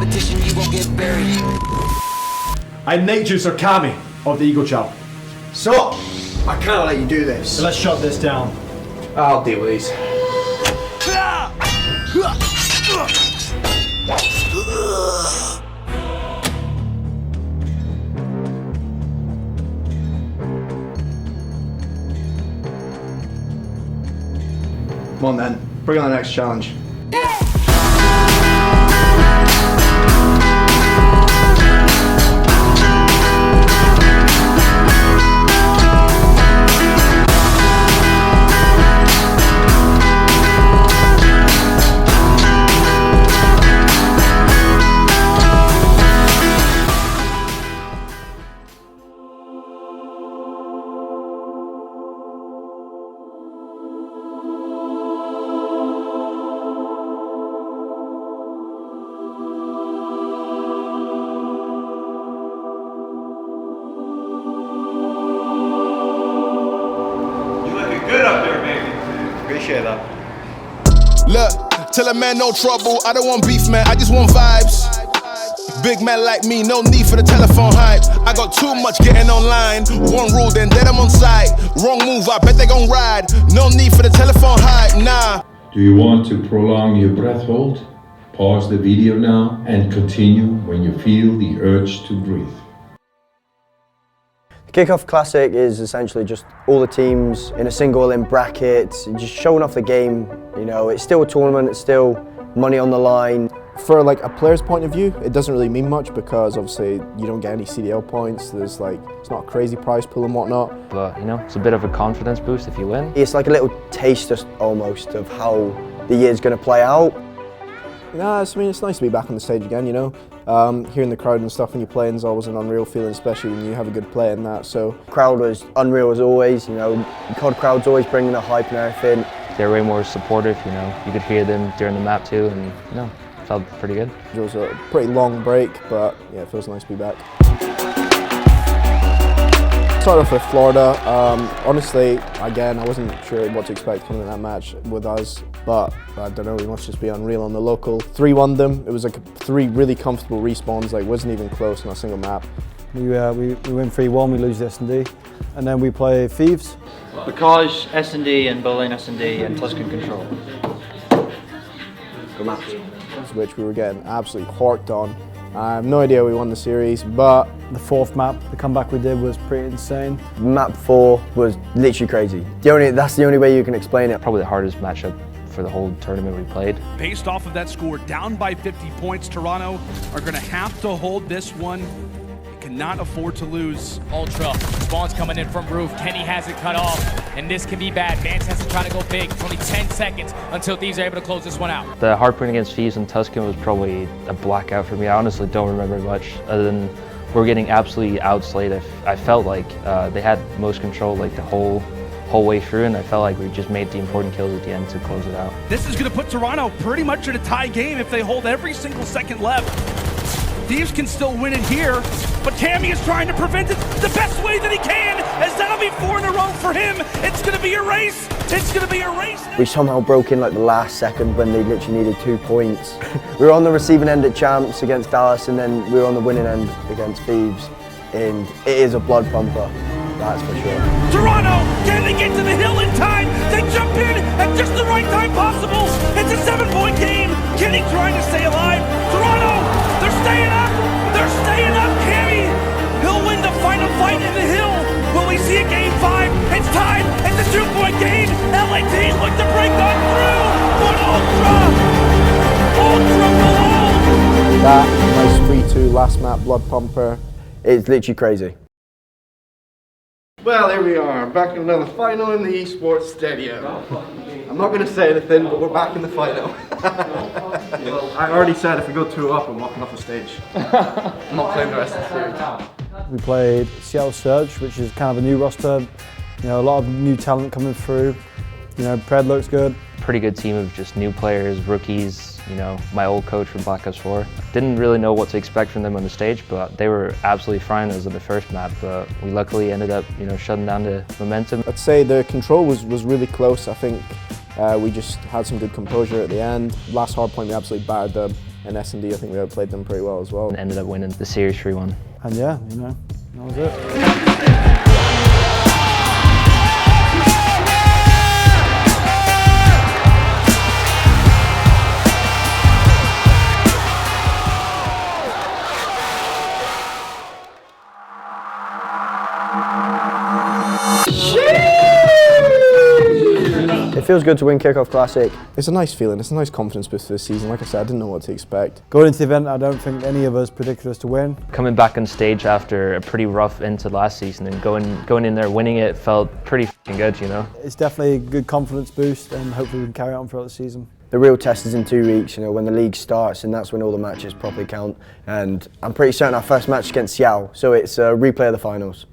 competition, you won't get buried. I'm Nature's Kami of the Eagle Chow. So, I can't let you do this. So let's shut this down. I'll deal with these. Come on then, bring on the next challenge. Good up there, baby. Appreciate that. Look, tell a man no trouble. I don't want beef, man. I just want vibes. Big man like me, no need for the telephone hype. I got too much getting online. One rule, then dead I'm on site. Wrong move, I bet they gon' ride. No need for the telephone hype, nah. Do you want to prolong your breath hold? Pause the video now and continue when you feel the urge to breathe. Kickoff Classic is essentially just all the teams in a single in bracket, just showing off the game. You know, it's still a tournament, it's still money on the line. For like a player's point of view, it doesn't really mean much because obviously you don't get any CDL points. There's like, it's not a crazy prize pool and whatnot. But you know, it's a bit of a confidence boost if you win. It's like a little taste almost of how the year's going to play out. Nah, I mean, it's nice to be back on the stage again, you know. Hearing the crowd and stuff when you're playing is always an unreal feeling, especially when you have a good play in that. So, crowd was unreal as always, you know. COD crowd's always bringing the hype and everything. They're way more supportive, you know. You could hear them during the map too, and you know, it felt pretty good. It was a pretty long break, but yeah, it feels nice to be back. Started off with Florida. Honestly, again, I wasn't sure what to expect coming in that match with us, but I don't know, we must just be unreal on the local. 3-1 them. It was like 3 really comfortable respawns, like wasn't even close on a single map. We win 3-1, we lose the S&D, and then we play Thieves. Because S&D and Berlin S&D and Tuscan Control. Good match. Which we were getting absolutely horked on. I have no idea we won the series, but the 4th map, the comeback we did was pretty insane. Map 4 was literally crazy. That's the only way you can explain it. Probably the hardest matchup for the whole tournament we played. Based off of that score, down by 50 points, Toronto are going to have to hold this one. They cannot afford to lose. Ultra, spawn's coming in from roof. Kenny has it cut off, and this can be bad. Vance has to try to go big. It's only 10 seconds until Thieves are able to close this one out. The hard point against Thieves and Tuscan was probably a blackout for me. I honestly don't remember much other than we're getting absolutely outslayed. I felt like they had most control like the whole way through, and I felt like we just made the important kills at the end to close it out. This is going to put Toronto pretty much in a tie game if they hold every single second left. Thieves can still win it here, but Cammy is trying to prevent it the best way that he can, as that'll be 4 in a row for him. It's going to be a race. It's going to be a race. We somehow broke in like the last second when they literally needed 2 points. We were on the receiving end at Champs against Dallas, and then we were on the winning end against Thieves, and it is a blood pumper. That's for sure. Toronto, can they get to the hill in time? They jump in at just the right time possible. It's a 7-point game. Kenny trying to stay alive. Toronto, they're staying up. They're staying up. Cammy, he'll win the final fight in the hill. Will we see a game 5? It's tied. It's a 2-point game. LAT look to break on through. But Ultra below. That nice 3-2 last map blood pumper. It's literally crazy. Well, here we are, back in another final in the esports stadium. I'm not going to say anything, but we're back in the final. I already said if we go 2-up, I'm walking off the stage. I'm not playing the rest of the series. We played Seattle Surge, which is kind of a new roster. You know, a lot of new talent coming through. You know, Pred looks good. Pretty good team of just new players, rookies. You know, my old coach from Black Ops 4. Didn't really know what to expect from them on the stage, but they were absolutely fine as of the first map. But we luckily ended up, you know, shutting down the momentum. I'd say the control was really close. I think we just had some good composure at the end. Last hard point, we absolutely battered them. And S&D, I think we outplayed them pretty well as well. And ended up winning the series 3-1. And yeah, you know, that was it. It feels good to win Kickoff Classic. It's a nice feeling, it's a nice confidence boost for this season. Like I said, I didn't know what to expect. Going into the event, I don't think any of us predicted us to win. Coming back on stage after a pretty rough end to last season and going in there winning it felt pretty f***ing good, you know. It's definitely a good confidence boost, and hopefully we can carry on throughout the season. The real test is in 2 weeks, you know, when the league starts, and that's when all the matches properly count. And I'm pretty certain our first match is against Seattle, so it's a replay of the finals.